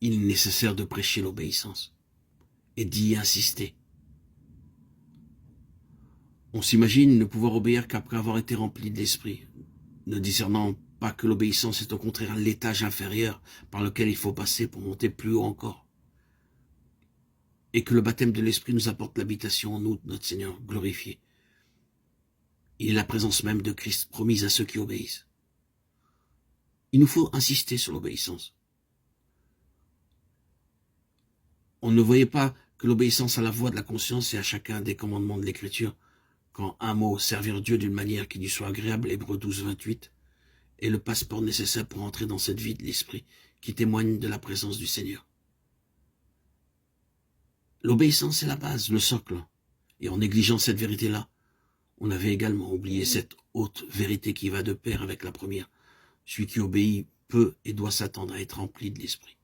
il est nécessaire de prêcher l'obéissance et d'y insister. On s'imagine ne pouvoir obéir qu'après avoir été rempli de l'esprit, ne discernant pas que l'obéissance est au contraire l'étage inférieur par lequel il faut passer pour monter plus haut encore. Et que le baptême de l'esprit nous apporte l'habitation en nous, notre Seigneur glorifié. Il est la présence même de Christ promise à ceux qui obéissent. Il nous faut insister sur l'obéissance. On ne voyait pas que l'obéissance à la voix de la conscience et à chacun des commandements de l'Écriture, quand un mot, servir Dieu d'une manière qui lui soit agréable, Hébreux 12, 28, est le passeport nécessaire pour entrer dans cette vie de l'esprit qui témoigne de la présence du Seigneur. L'obéissance est la base, le socle. Et en négligeant cette vérité-là, on avait également oublié cette haute vérité qui va de pair avec la première. Celui qui obéit peut et doit s'attendre à être rempli de l'esprit.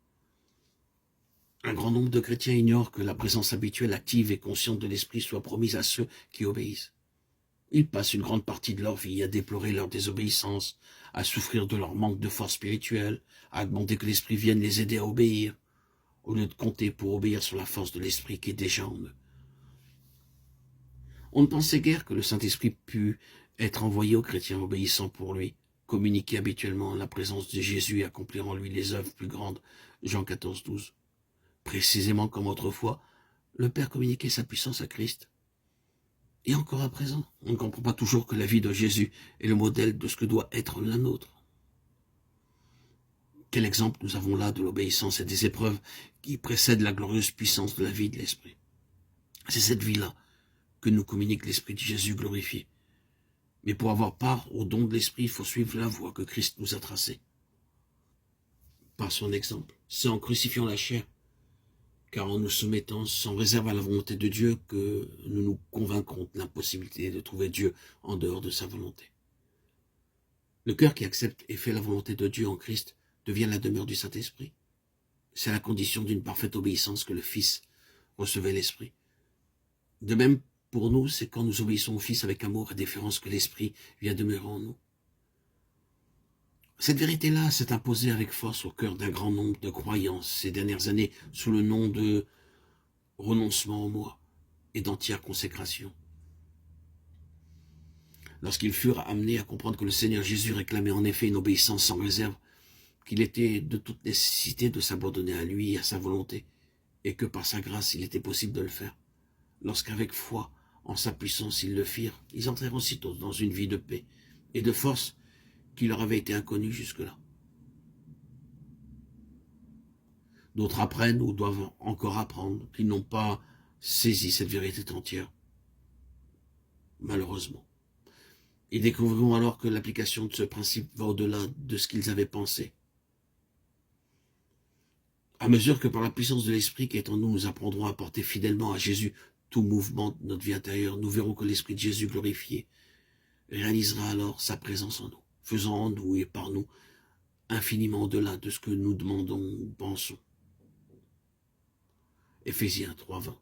Un grand nombre de chrétiens ignorent que la présence habituelle, active et consciente de l'esprit soit promise à ceux qui obéissent. Ils passent une grande partie de leur vie à déplorer leur désobéissance, à souffrir de leur manque de force spirituelle, à demander que l'esprit vienne les aider à obéir, au lieu de compter pour obéir sur la force de l'esprit qui est déjà en eux. On ne pensait guère que le Saint-Esprit pût être envoyé aux chrétiens obéissants pour lui, communiquer habituellement la présence de Jésus et accomplir en lui les œuvres plus grandes, Jean 14, 12. Précisément comme autrefois, le Père communiquait sa puissance à Christ. Et encore à présent, on ne comprend pas toujours que la vie de Jésus est le modèle de ce que doit être la nôtre. Quel exemple nous avons là de l'obéissance et des épreuves qui précèdent la glorieuse puissance de la vie de l'Esprit. C'est cette vie-là que nous communique l'Esprit de Jésus glorifié. Mais pour avoir part au don de l'Esprit, il faut suivre la voie que Christ nous a tracée. Par son exemple, c'est en crucifiant la chair, car en nous soumettant sans réserve à la volonté de Dieu que nous nous convaincrons de l'impossibilité de trouver Dieu en dehors de sa volonté. Le cœur qui accepte et fait la volonté de Dieu en Christ devient la demeure du Saint-Esprit. C'est la condition d'une parfaite obéissance que le Fils recevait l'Esprit. De même, pour nous, c'est quand nous obéissons au Fils avec amour et déférence que l'Esprit vient demeurer en nous. Cette vérité-là s'est imposée avec force au cœur d'un grand nombre de croyants ces dernières années sous le nom de renoncement au moi et d'entière consécration. Lorsqu'ils furent amenés à comprendre que le Seigneur Jésus réclamait en effet une obéissance sans réserve, qu'il était de toute nécessité de s'abandonner à lui et à sa volonté, et que par sa grâce il était possible de le faire. Lorsqu'avec foi, en sa puissance, ils le firent, ils entrèrent aussitôt dans une vie de paix et de force qui leur avait été inconnue jusque-là. D'autres apprennent ou doivent encore apprendre qu'ils n'ont pas saisi cette vérité entière. Malheureusement. Ils découvriront alors que l'application de ce principe va au-delà de ce qu'ils avaient pensé. À mesure que par la puissance de l'Esprit qui est en nous, nous apprendrons à porter fidèlement à Jésus tout mouvement de notre vie intérieure, nous verrons que l'Esprit de Jésus glorifié réalisera alors sa présence en nous, faisant en nous et par nous infiniment au-delà de ce que nous demandons ou pensons. Éphésiens 3, 20.